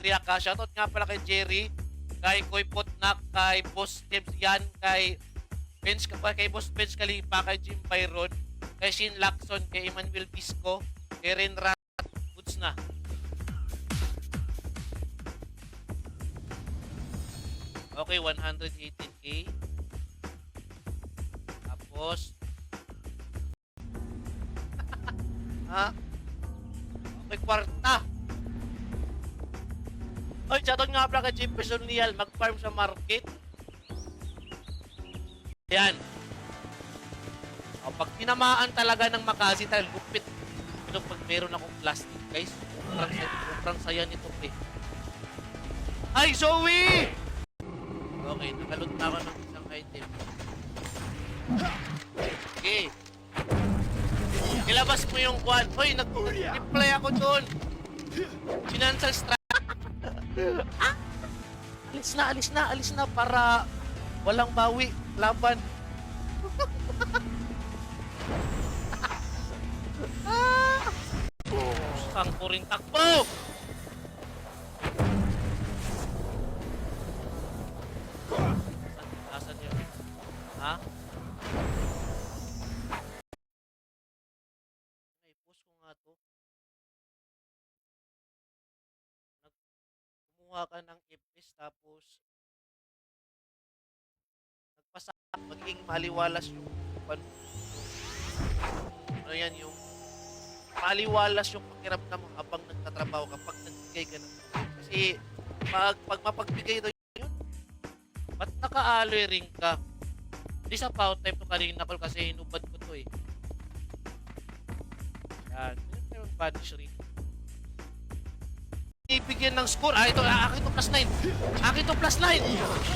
Triak ka. Shoutout nga pala kay Jerry, kay Koy Potnak, kay Boss James Yan, kay kay Boss Benz Kalipa, kay Jim Byron, kay Shin Lacson, kay Emmanuel Bisco, kay Renrat. Goods na. Okay, 118k. Tapos, ha? Okay, kwarta. Oy, shoutout nga pala kay Jeep Personal, mag-farm sa market. Yan. O, pag tinamaan talaga ng Makasi, talagang gupit. Pero pag meron akong plastic, guys, sobrang saya nito, pre. Ay, Zoe! Okay, nakalot na ako ng isang item. Okay. Ilabas mo yung kwan. Hoy, nag-reply ako doon. Financial strike. Ah! Alis na para walang bawi. Laban. Ah! Saan ko rin takbo? Asan yun? Ha? I-post ko nga to. Kumuha ka ng ipis tapos nagpasa magiging maliwalas yung ano yan yung maliwalas yung pakiramdam mo habang nagtatrabaho kapag nagbigay ka ng tubig. Kasi pag mapagbigay daw yun, ba't naka-alloy ring ka? Hindi sa power type to kanina call kasi hinubad ko to eh. Yan. Meron banish ring. Ibigyan ng score. Ah, ito, akin to plus 9. Akin to plus 9.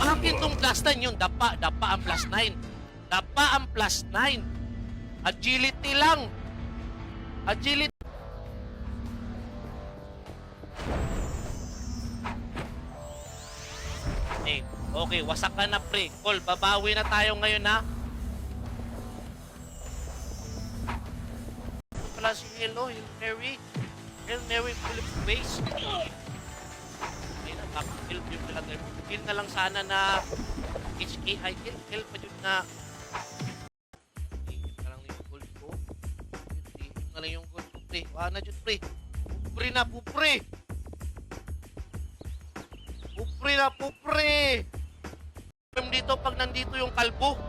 Akin tong plus 9 yun. Dapa ang plus 9. Dapa ang plus 9. Agility lang. Agility. Okay, wasak ka na pre. Call, babawi na tayo ngayon ha. Ito pala si Hello, Hail Mary Philip Base. Ay na, bakit kill yung nilagay mo? Kill na lang sana na HK. Ay, kill pa yun na. Higit na lang yung gold ko. Higit na lang yung gold ko pre. Wala na dyan pre. Pupre na, pupre. Pupre na, pupre. Dito pag nandito yung kalbo.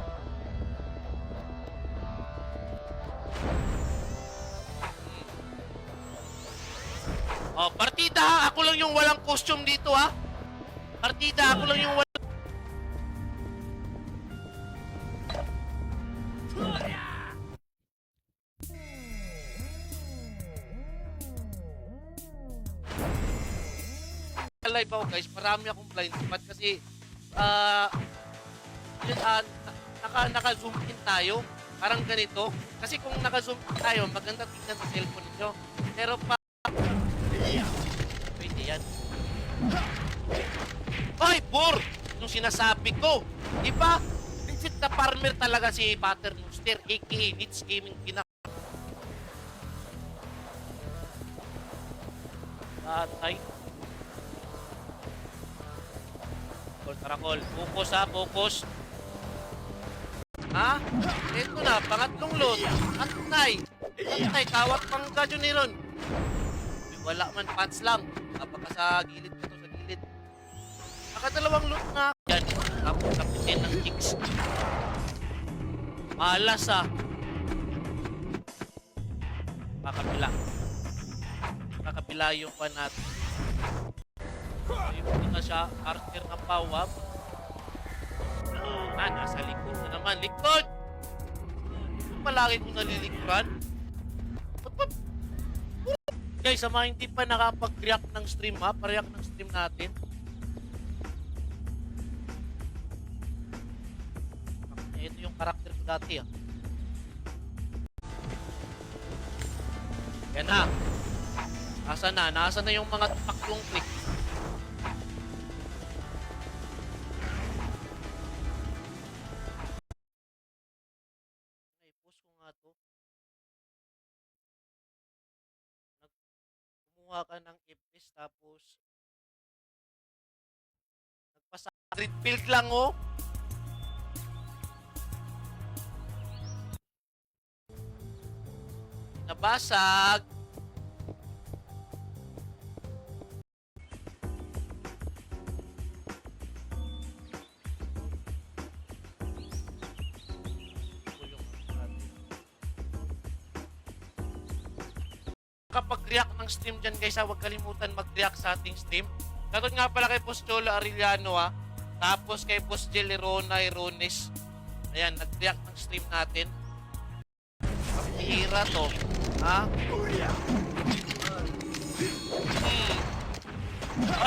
Oh, partida ha. Ako lang yung walang costume dito ha. Partida, ako lang yung walang... Live ako guys. Marami akong blind spot kasi naka-zoom in tayo. Parang ganito. Kasi kung naka-zoom in tayo, maganda tingnan sa cellphone niyo. Pero pa... Pwede yan. Ay, Bor! Yung sinasabi ko. Diba? Legit na farmer talaga si Paternoster, aka Nits Gaming Pinak. Atay. Tarakol. Focus ha, focus. Ha? Ito na, pangatlong load. Atnay. Kawat pang gadyo ni Ron. Wala man, pats lang. Kapag sa gilid ko to, sa gilid. Nakadalawang load na. Yan, tapos kapitin ng chicks. Malas ha. Kakapila yung pan natin. Ayun na siya, Archer na pawab. Nasa likod na naman. Likod! Palagi kong nalilikuran. Guys, sa mga hindi pa nakapag-react ng stream ha, pa-react ng stream natin. Ito yung karakter ko dati ha. Yan na. Nasa na yung mga tupaklong click. Kumuha ka ng ipis tapos Street build lang, oh. Nabasag. Kapag react ng stream dyan guys, huwag kalimutan mag-react sa ating stream. Shoutout nga pala kay Boss Cholo Arellano ha. Tapos kay Boss Jelly Ronay Rones. Ayan, nag-react ng stream natin. Ang hira to. Ha?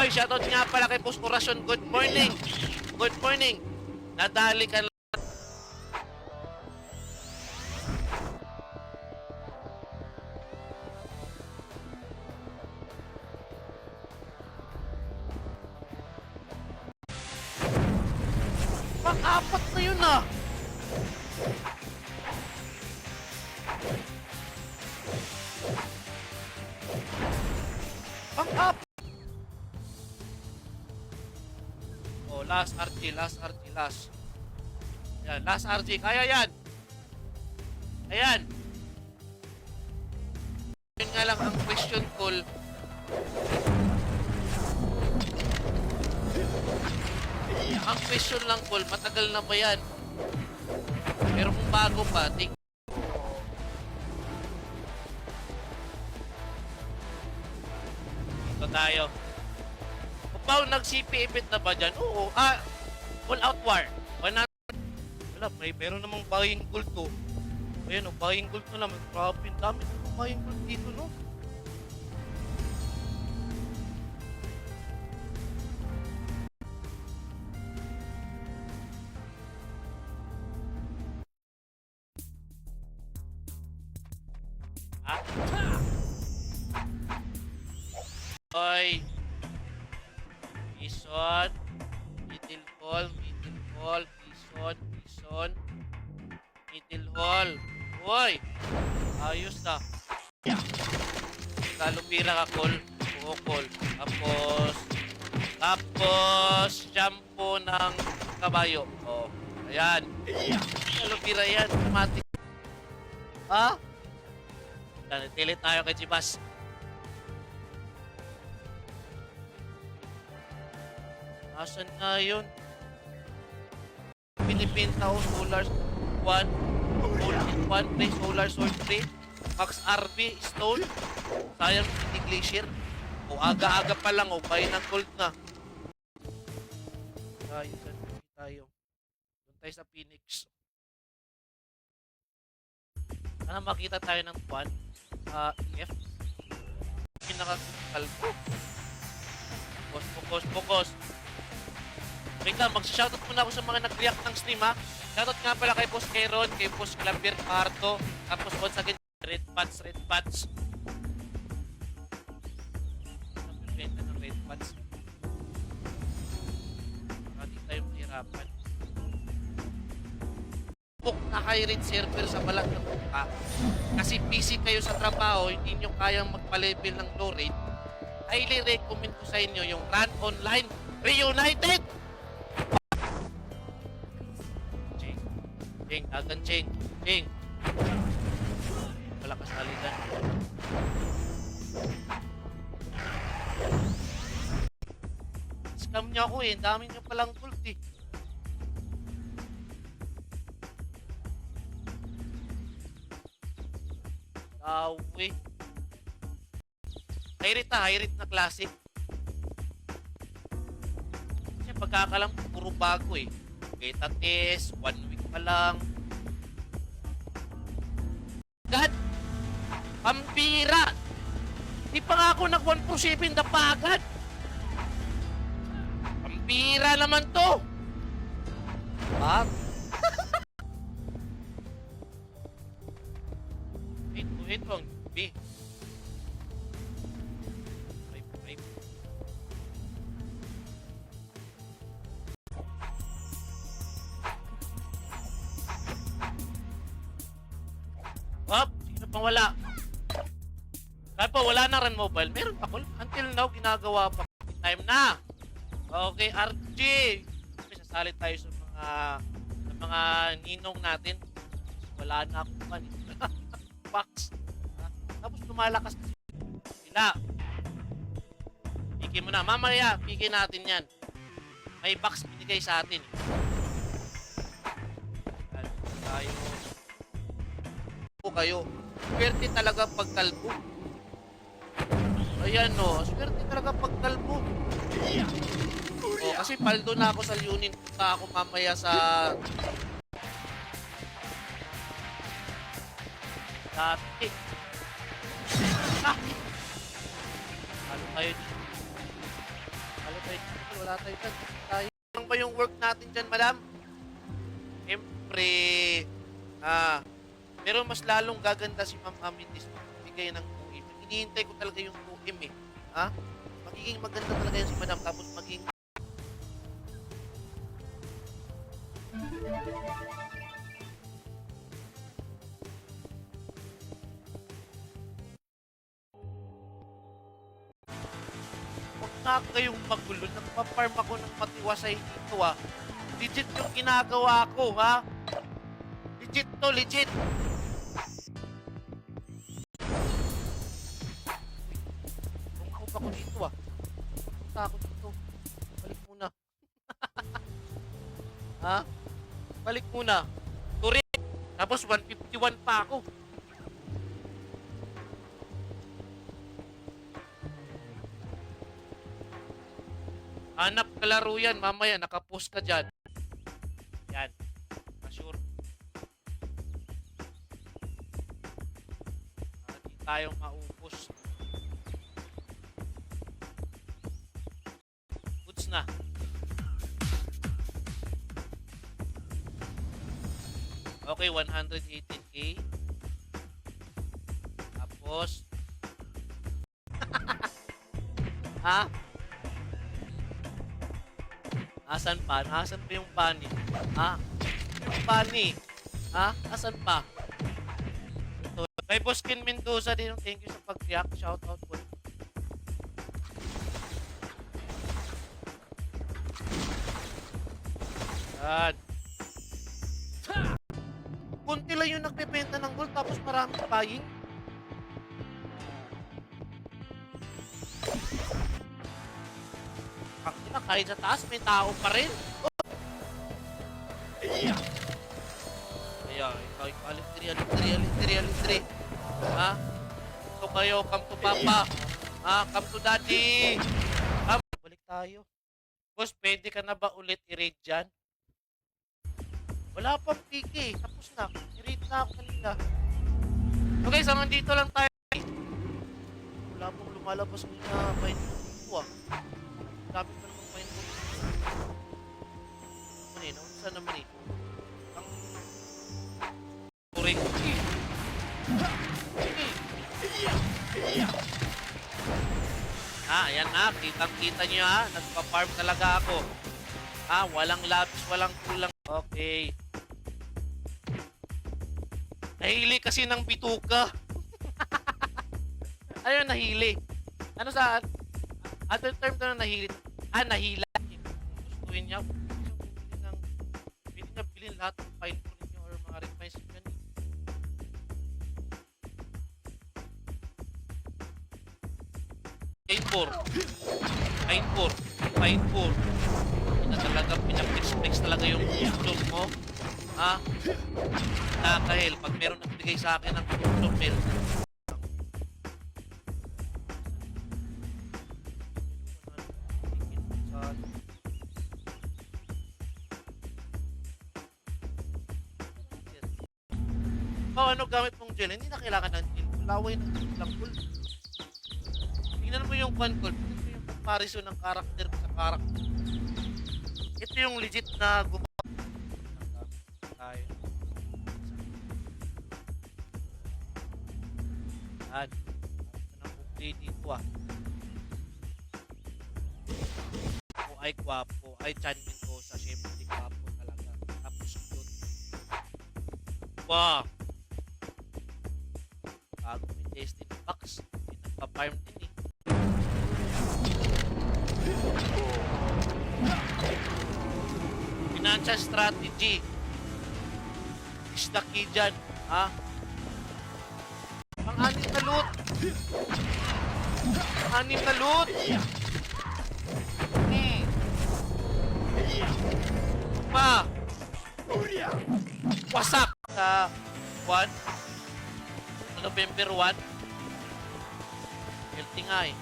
Oy, shoutout nga pala kay Boss Corazon. Good morning. Good morning. Nadali ka lang. Pang-apat na yun ah. Pang-apat. Oh, last RG, last RG, last. Yan, last RG. Kaya yan. Ayan. Yun nga lang ang question call. Ang question lang, Paul, matagal na ba yan? Pero kung bago pa, ito tayo. Kung ba nag-CP event na ba dyan? Oo. All out war. Wala, meron namang buying gold to. Ayan o, buying gold na naman. Grabe, dami namang buying gold dito, no? Oy. Bison. Middle hall. Middle hall. Bison. Bison. Middle hall. Oy. Ayos na. Kalupira ka, Col. Oo, Col. Tapos, shampoo ng kabayo. Oh. Ayan. Kalupira yan. Automatic. Ha? Tili tayo kay Chibas. Asan na yun? Philippine Town Solar 1 Gold 1 Play Solar Sword 3 Max RB Stone. Sayang hindi Glacier. O aga-aga pa lang o buy ng gold na. Tayo tayo. Doon tayo sa Phoenix. Sana makita tayo ng 1 EF. Pinaka-critical ko. Focus. Wait lang, mag-shoutout muna ako sa mga nag-react ng stream ha. Shoutout nga pala kay Boss Keron, kay Boss Clavier Carto, tapos once again, Red Pats. Nagbibenta ng Red Pats. Para di tayo mahirapan. Book na kayo rin server sa balat ng buka. Kasi busy kayo sa trabaho, hindi nyo kayang magpa-level ng low rate. Highly recommend ko sa inyo yung Run Online Reunited! Ching, dagan Ching. Wala kasaligan. Scam niya ako eh. Dami niya palang gold eh. Dawi. High-rate na classic. Kasi pagkakalam puro bago eh. Beta test, 1 week pa lang. God! Pambira! Di pa nga ako nag 1 for 7 na pa agad. Pambira naman to! Ah? Ito ang B. Hop, sino pang wala? Kahit pa wala na Run Mobile, meron pa ko. Until now, ginagawa pa. Time na! Okay, RG! sasali tayo sa mga ninong natin. Wala na akong pan. Box. Tapos lumalakas kasi sila. Piki mo na. Mamaya, piki natin yan. May box binigay sa atin. Yan, tayo. O kayo. Swerte talaga pagkalbo. Ayan no. Swerte talaga pagkalbo. O, kasi paldo na ako sa Lunin. Punta ako mamaya sa dati. Ah! Halo tayo dito. Halo tayo dito. Wala tayo dyan. Tayo. Ano ba yung work natin dyan, madam? Siyempre, pero mas lalong gaganda si Ma'am Amethyst bigay ng 2M. Hinihintay ko talaga yung 2M eh. Ha? Magiging maganda talaga yan si madam. Tapos maging huwag na kayong magulo. Nagpa-farm ako ng matiwasay dito ah. Legit yung ginagawa ko ha. Legit to, legit. Tumukot ako dito ah. Punta ako dito. Balik muna. Ha? Balik muna. Turin. Tapos 151 pa ako. Hanap kalaro yan. Mamaya, nakapost ka dyan. Yan. Sure. Hindi tayong maupos. Goods na. Okay, 118k. Tapos ha? Asan pa? Asan pa yung bunny? Ha? Yung bunny? Ha? Asan pa? Ito. Kay Boss Ken Mendoza din, thank you sa pag-react. Shout out po. Yan. Kunti lang yung nagbebenta ng gold tapos maraming buying. Kahit sa taas, may tao pa rin. Oh. Ayan, ikaw, alintri. Ha? Ito kayo, come to papa. Ha? Come to daddy. Come. Balik tayo. Boss, pwede ka na ba ulit i-raid dyan? Wala pang piki. Tapos na. I-raid na ako kanina. Okay, so nandito lang tayo. Wala pong lumalabas ng find ko ah. Dami pa namang find ko. Ano eh? Saan naman eh? Ang turing. Ayan na. Kitang-kita nyo ha. Nagpa-farm talaga ako. Walang labs, walang kulang. Okay. Nahili kasi ng bituka. Ayun, nahili. Ano saan? Other term to na nahili. Nahila. Gustuin niya. Pwede niya bilhin lahat ng file ko ninyo or mga request nyo. Fine 4. Hindi na talaga pinaplex talaga yung tulog mo. Nakakahil. Pag meron nagbigay sa akin ng tulog, meron na. Ano gamit mong gel? Hindi na kailangan ng gel. Laway ng gel lang. Tingnan mo yung concord. Tingnan mo yung comparison ng character sa character. Ito yung legit na gumagawa. Tayo. Yan. Ito nang update dito ah. Ako ay gwapo. Ay Chan Mendoza. Siyempre gwapo talaga. Tapos cute. Wow. Bago may Destiny Box. May nagpa-farm din eh. Meron siyang strategy. Is the key dyan. Ha? Ang anim na loot. Anim na loot. Pa. Wasak sa 1. November 1. Healthy nga eh.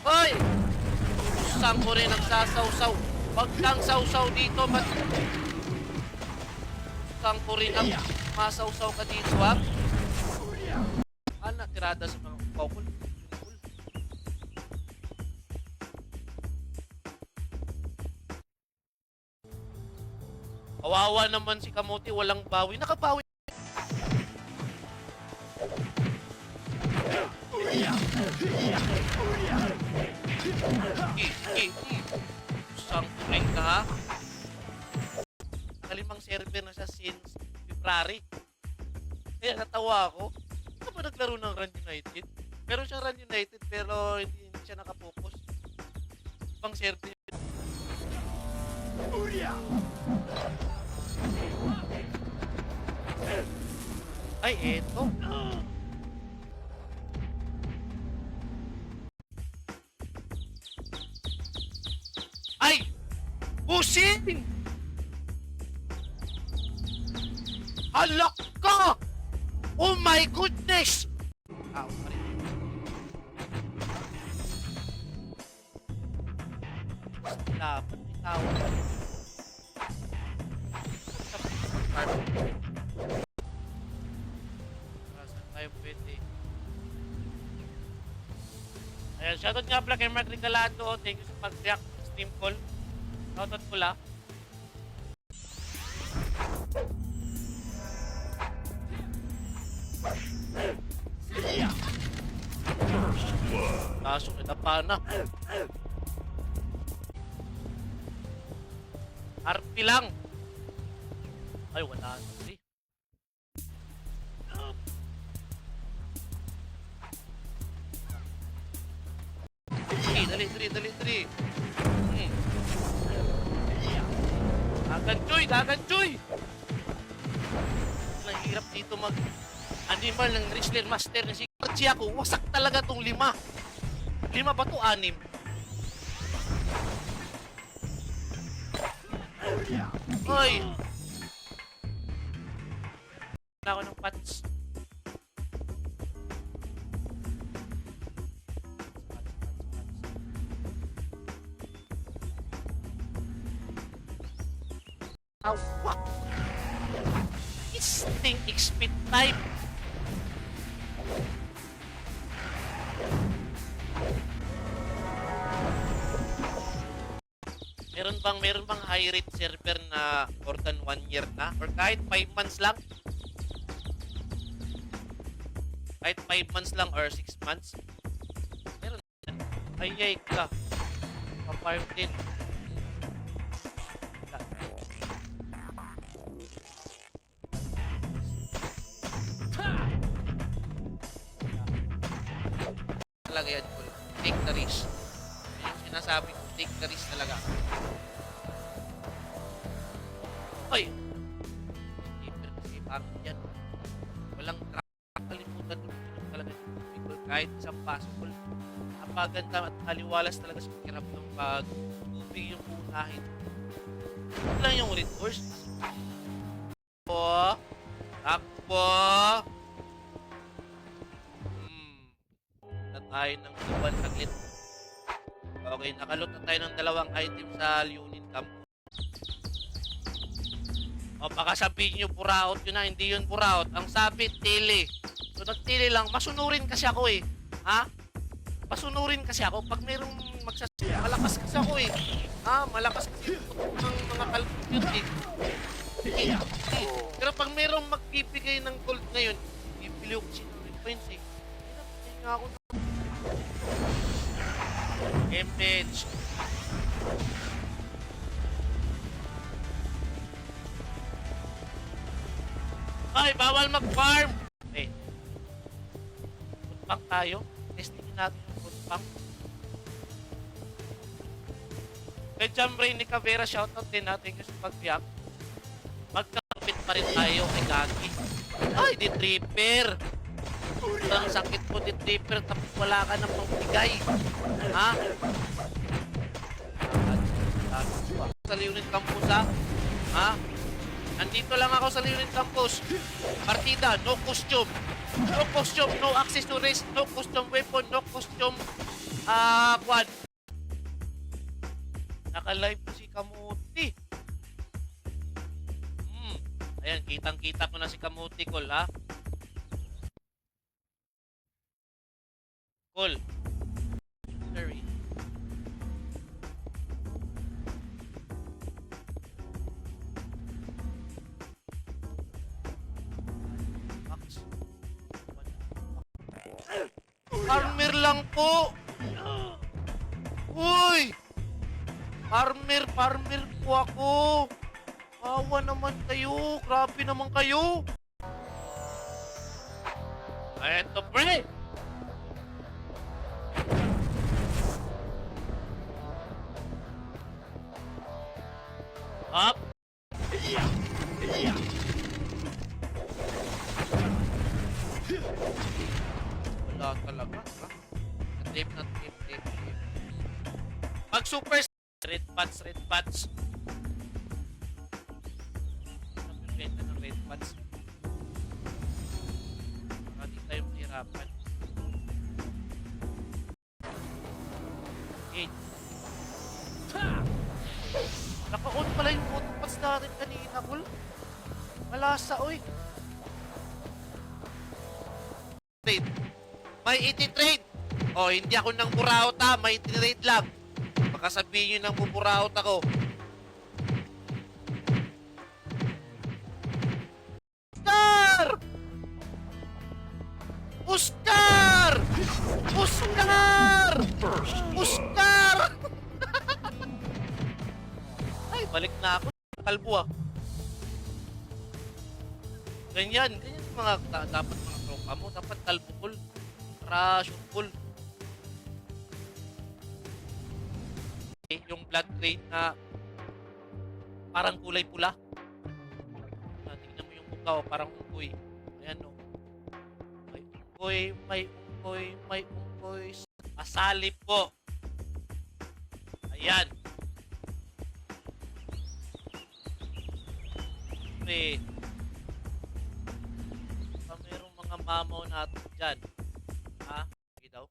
Hoy! Saan ko rin nagsasawsaw? Wag kang sawsaw dito, ba't? Saan ko rin ang masawsaw ka dito, ha? Ano, tirada sa mga ukol. Kawawa naman si Kamote, walang bawi. Nakabawi. Saan ko rin ka, ha? Nakalimang server na siya since February. Kaya natawa ako. Hindi ka ba naglaro ng Run United? Meron siyang Run United pero hindi siya nakapokus. Ibang server. Ay, eto. Ay! Busing! Halak ka! Oh my goodness! Tao pa rin. Dapat may tao. Saan tayo pwede? Ayan, shoutout nga pala kay Mark Regalado. Thank you sa pag-react sa Steam call. Shoutout pula. Kaso kinapa na. RP lang. Ay, wala na. Dali. Dagan-choy! Nahirap dito mag-animal ng wrestler master na si Kachiako. Wasak talaga tong 5. 5 ba to? 6? Hoy! Wala ako ng pats. What? This thing XP type. Meron bang high rate server na more than 1 year na? Or kahit 5 months lang? Kahit 5 months lang or 6 months? Meron. Ay ka. Pa-farm din. Talaga yan, Paul. Take the risk. Yung sinasabi ko, take the risk talaga. Ay! Keeper kasi pangit yan. Walang kalimutan doon talaga yung kahit isang possible. Napaganda at kaliwalas talaga sa pagkirap ng pag tubig yung unahin. Ito lang yung ulit course. Takbo! Tayo ng iwan saglit. Okay, nakalot na tayo ng 2 item sa Lunin Camp. O baka sabihin nyo puraot yun na, hindi yun puraot. Ang sabi, tili. So nagtili lang, masunurin kasi ako eh. Ha? Masunurin kasi ako pag mayroong malakas kasi ako eh. Ha? Malakas kasi ng mga kalpute eh. Pero pag mayroong magbibigay ng gold ngayon, bibili ko kasi ng points eh. Hindi nga ako image. Ay, bawal mag-farm. Okay. Food bank tayo. Testingin natin yung food bank. Kay Jamray ni Cavera, shoutout din natin yung sa pag-react. Magkakapit pa rin tayo kay Gagi. Ay, di tripper. Ang sakit mo, di tripper, tapos wala ka nang magbigay. Ha? Sa Leonid Campos, ha? Ha? Nandito lang ako sa Leonid Campos. Partida, no costume. No costume, no accessories, no custom weapon, no costume, quad. Naka-live po si Kamuti. Ayan, kitang-kita ko na si Kamuti, Col, ha? Col. Sorry. Farmer lang po. Uy! Farmer po ako. Awa naman kayo. Grabe naman kayo. Eto, pre. Up. Wala talaga, ha? Na-tape. Pag super red pots. Benta ng red pots. Hindi tayo mahirapan. Okay. Naka-on pala yung auto pots natin kanina, Kul. Malasa, oy. Trade. May 80 trade. Oh, hindi ako nang burauta. May trade lang. Baka sabihin nyo nang buburaot ako. Oscar! Ay, balik na ako. Kalbo, ah. Ganyan yung mga dapat mga tropa mo. Dapat kalbo, Kul. Para shoot, Kul. Yung blood rain na parang kulay pula. Tingnan mo yung mukha, parang unggoy. Ayan, no. May unggoy. Asali po. Ayan. Okay. Merong mga mamaw natin dyan. Ha? Sige daw.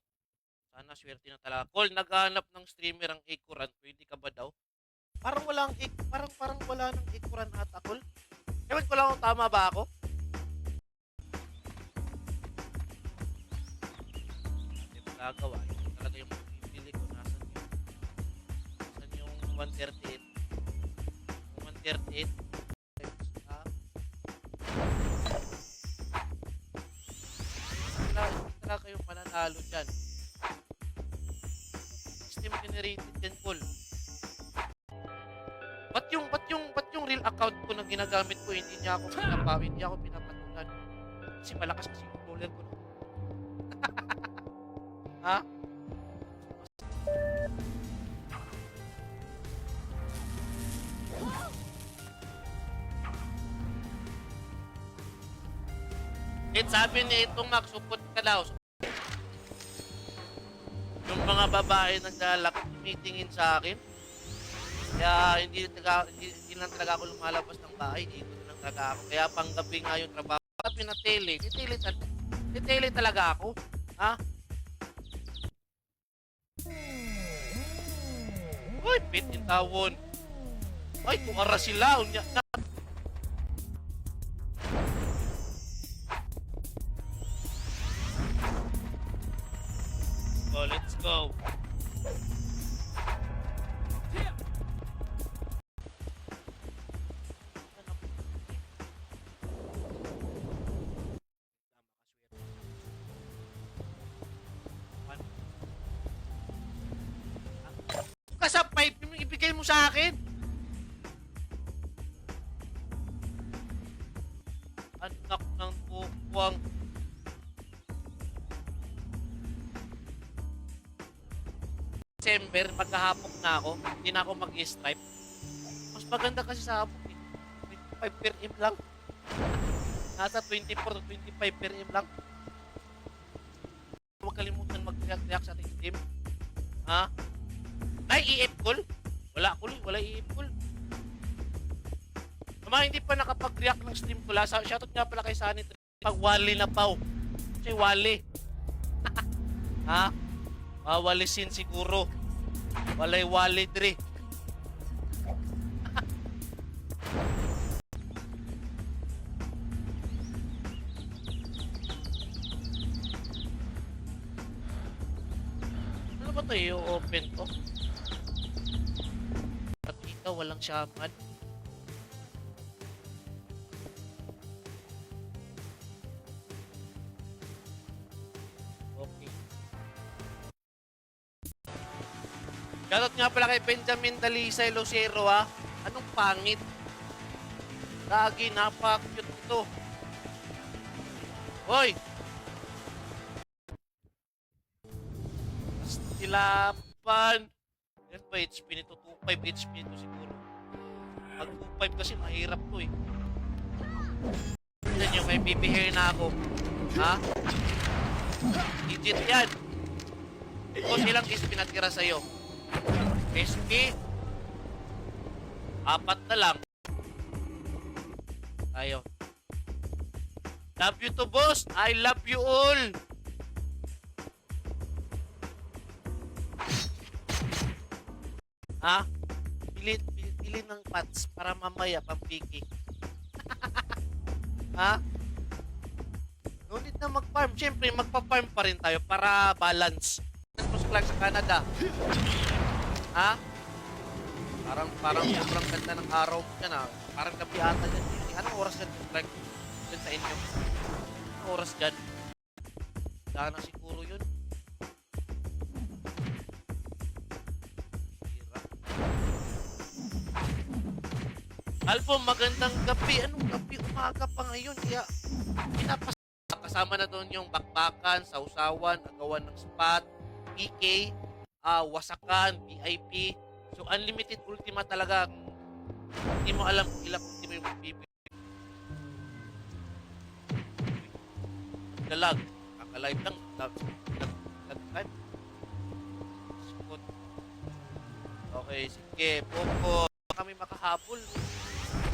Sana swerte na talaga. Call, naghahanap ng streamer ang Ikuran. Pwede ka ba daw? Parang wala ng Ikuran ata, Call. Ewan ko lang kung tama ba ako. Hindi ko nagawa. Ito talaga yung pipili ko. Nasaan yung 138? Yung 138. Wala kayong mananalo dyan. System generated din, Paul. Ba't yung real account ko na ginagamit ko, hindi ako pinapatulan. Kasi malakas kasi yung roller ko. Ha? Sabi niya itong magsupot ka daw. Yung mga babae naglalak, tumitingin sa akin. Kaya hindi lang talaga ako lumalabas ng bahay. Dito lang talaga ako. Kaya panggabi nga yung trabaho. Pinatili. Titili talaga ako. Ha? Uy, pit in tawon. Ay, kung ara sila. Oh, let's go. Kasa pipe yung ibigay mo sa akin. Anak ng kukwang. December, maghahapok na ako. Hindi na ako mag-stripe. Mas maganda kasi sa hapok eh. 25 per M lang. Nasa 24 to 25 per M lang. Huwag kalimutan mag-react sa ating stream. Ha? Ay, EF call? Wala call, wala EF call. Sa mga hindi pa nakapag-react ng stream ko, shoutout nga pala kay Sunny. Pag Wally na pao. Kasi Wally. Ha? Walisin siguro. Walay Wally dre. Ano ba ito i-open ko? At ikaw walang shaman. Shoutout nga pala kay Benjamin Dalisay Lucero ha. Anong pangit? Lagi, napaka-cute ito. Hoy! Pastilapan. Yan ba HP nito? 2.5 HP nito siguro. Pag 2.5 kasi mahirap to eh. Tignan nyo, may BB hair na ako. Ha? Legit yan. Kung ilang HP natira sa'yo? SP 4 na lang. Tayo. Love you to boss. I love you all. Ha? Pili ng pats para mamaya pampiki. Ha? No need na mag-farm. Siyempre, magpa-farm pa rin tayo para balance. Mas sa Canada. Ha? Parang sobrang ganda ng araw yan ha. Parang gabi ata dyan. Anong oras dyan? Like, dyan sa inyo. Anong oras dyan? Daan na siguro yun. Hira. Alpo, magandang gabi. Anong gabi? Umaga pa ngayon. Kaya, kasama na doon yung bakbakan, sausawan, agawan ng spot, PK, wasakan, VIP. So, unlimited ultima talaga. Hindi mo alam kung ilang ultima yung bibili. Dalag. Kakalive lang. Nag-time. Okay, sige. Popo. Kami makahabol.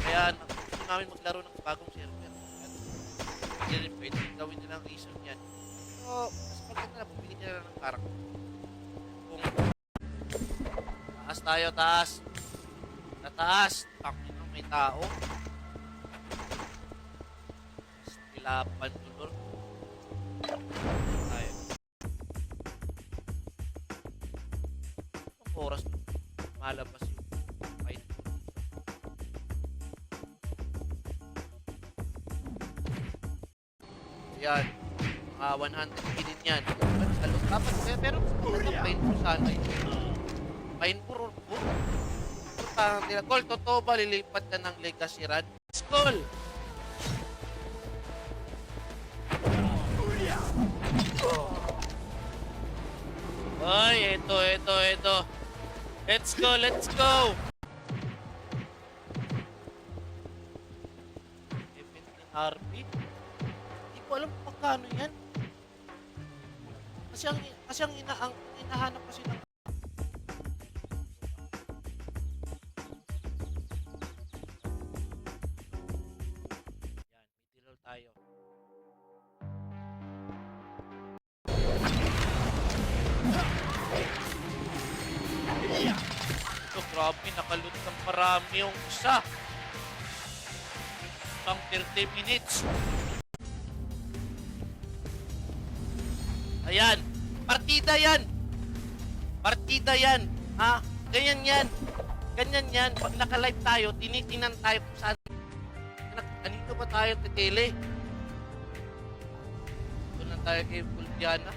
Kaya, gusto namin maglaro ng bagong server. Hindi rin pwede. Gawin nila ang reason yan. So, mas maganda na. Bumili nila ng karakter. Taas tayo, taas. Sa taas. Takot na may tao. Stilapan dulor. Tayo. Ang oras malabas yung fight. Yan. 100 din yan. Dapat pero pain po sana eh. Pain po ron po. Call, totoo ba lilipat ka ng Legacy Run? Call! Ay, ito. Let's go, let's go! 17 RP? Hindi ko alam kung magkano yan. Kasi ang inahanap kasi ng yan, tayo. Ito, grabe, nakalut ng marami yung isa. Pang 30 minutes. Ayan. Partida yan. Partida yan. Ha? Ganyan yan. Ganyan yan. Pag naka-live tayo, tinitingnan tayo kung saan. Kanito ba tayo titili? Doon lang tayo kay Fulviana.